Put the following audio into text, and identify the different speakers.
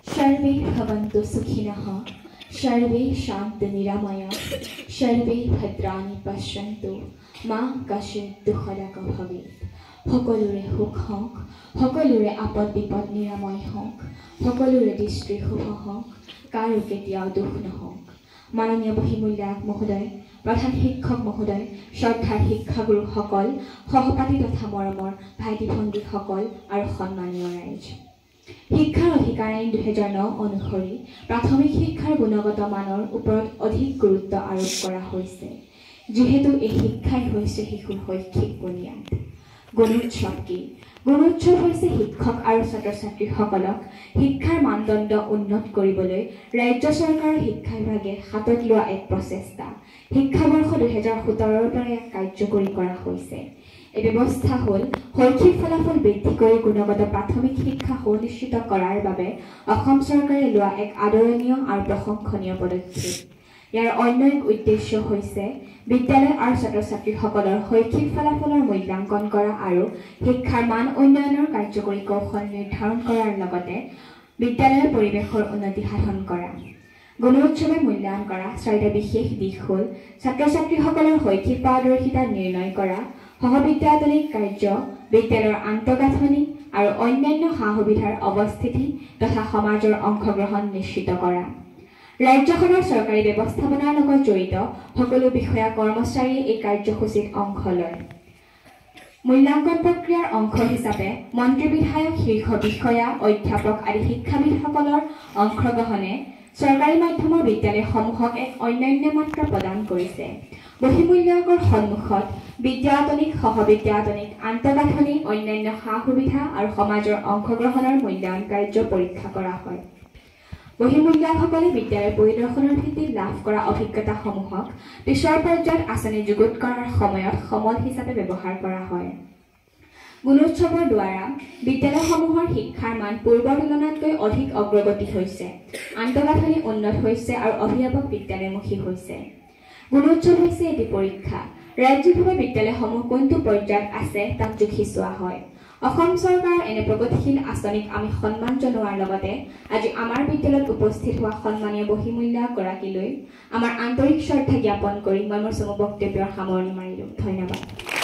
Speaker 1: सर्वे भवन्तु सुखिनः सर्वे शान्ति निरामया सर्वे भद्राणि पश्यन्तु मा कश्चित् दुःखदायक भवेत् সকলোৰে সুখ হওক সকলোৰে আপদ বিপদ নিৰাময় হওক সকলোৰে দৃষ্টি শুভ হওক কাৰো কেতিয়াও দুখ নহওক মাননীয় বহিমূল্যায়ক মহোদয় প্ৰধান শিক্ষক মহোদয় শ্ৰদ্ধাৰ শিক্ষাগুৰুসকল সহপাঠী তথা মৰমৰ ভাইটি ভণ্টিসকল আৰু সন্মানীয় ৰাইজ শিক্ষাৰ অধিকাৰ আইন 2009 অনুসৰি প্ৰাথমিক শিক্ষাৰ গুণগত মানৰ ওপৰত অধিক গুৰুত্ব আৰোপ কৰা হৈছে যিহেতু এই শিক্ষাই হৈছে শিশুৰ শৈক্ষিক বুনিয়াদ গুণোৎসৱ কি গুণোৎসৱ হৈছে শিক্ষক আৰু ছাত্ৰ-ছাত্ৰীসকলক শিক্ষাৰ মানদণ্ড উন্নত কৰিবলৈ ৰাজ্য চৰকাৰৰ শিক্ষা বিভাগে হাতত লোৱা এক প্ৰচেষ্টা শিক্ষাবৰ্ষ 2017 পৰা ইয়াক কাৰ্যকৰী কৰা হৈছে এই ব্যৱস্থা হ'ল শৈক্ষিক ফলাফল বৃদ্ধি কৰি গুণগত প্ৰাথমিক শিক্ষা সুনিশ্চিত কৰাৰ বাবে অসম চৰকাৰে লোৱা এক আদৰণীয় আৰু প্ৰশংসনীয় পদক্ষেপ ইয়াৰ অন্য এক উদ্দেশ্য হৈছে বিদ্যালয় আৰু ছাত্ৰ-ছাত্ৰীসকলৰ শৈক্ষিক ফলাফলৰ মূল্যাংকন কৰা আৰু শিক্ষাৰ মান উন্নয়নৰ কাৰ্যকৰী কৌশল নিৰ্ধাৰণ কৰাৰ লগতে বিদ্যালয়ৰ পৰিৱেশৰ উন্নতি সাধন কৰা গুণোৎসৱে মূল্যায়ন কৰা চাৰিটা বিশেষ দিশ হ'ল ছাত্ৰ-ছাত্ৰীসকলৰ শৈক্ষিক পাৰদৰ্শিতা নিৰ্ণয় কৰা সহবিদ্যায়তনিক কাৰ্য বিদ্যালয়ৰ আন্তঃগাঁথনি আৰু অন্যান্য সা-সুবিধাৰ অৱস্থিতি তথা সমাজৰ অংশগ্ৰহণ নিশ্চিত কৰা ৰাজ্যখনৰ চৰকাৰী ব্যৱস্থাপনাৰ লগত জড়িত সকলো বিষয়া কৰ্মচাৰীয়ে এই কাৰ্যসূচীত অংশ লয় মূল্যাংকন প্ৰক্ৰিয়াৰ অংশ হিচাপে মন্ত্ৰী বিধায়ক শীৰ্ষ বিষয়া অধ্যাপক আদি শিক্ষাবিদসকলৰ অংশগ্ৰহণে চৰকাৰী মাধ্যমৰ বিদ্যালয়সমূহক এক অন্যান্য মাত্ৰা প্ৰদান কৰিছে বহিমূল্যায়কৰ সন্মুখত বিদ্যায়তনিক সহবিদ্যায়তনিক আন্তঃগাঁথনি অন্যান্য সা-সুবিধা আৰু সমাজৰ অংশগ্ৰহণৰ মূল্যায়ন কাৰ্য পৰীক্ষা কৰা হয় বহিমূল্যায়কসকলে বিদ্যালয় পৰিদৰ্শনৰ ভিত্তিত লাভ কৰা অভিজ্ঞতাসমূহক পিছৰ পৰ্যায়ত আঁচনি যুগুত কৰাৰ সময়ত সমল হিচাপে ব্যৱহাৰ কৰা হয় গুণোৎসৱৰ দ্বাৰা বিদ্যালয়সমূহৰ শিক্ষাৰ মান পূৰ্বৰ তুলনাতকৈ অধিক অগ্ৰগতি হৈছে আন্তঃগাঁথনি উন্নত হৈছে আৰু অভিভাৱক বিদ্যালয়মুখী হৈছে গুণোৎসৱ হৈছে এটি পৰীক্ষা ৰাজ্যিকভাৱে বিদ্যালয়সমূহ কোনটো পৰ্যায়ত আছে তাক জুখি চোৱা হয় অসম চৰকাৰৰ এনে প্ৰগতিশীল আঁচনিক আমি সন্মান জনোৱাৰ লগতে আজি আমাৰ বিদ্যালয়ত উপস্থিত হোৱা সন্মানীয় বহিমূল্যায়কগৰাকীলৈ আমাৰ আন্তৰিক শ্ৰদ্ধা জ্ঞাপন কৰি মই মোৰ বক্তব্যৰ সামৰণি মাৰিলোঁ ধন্যবাদ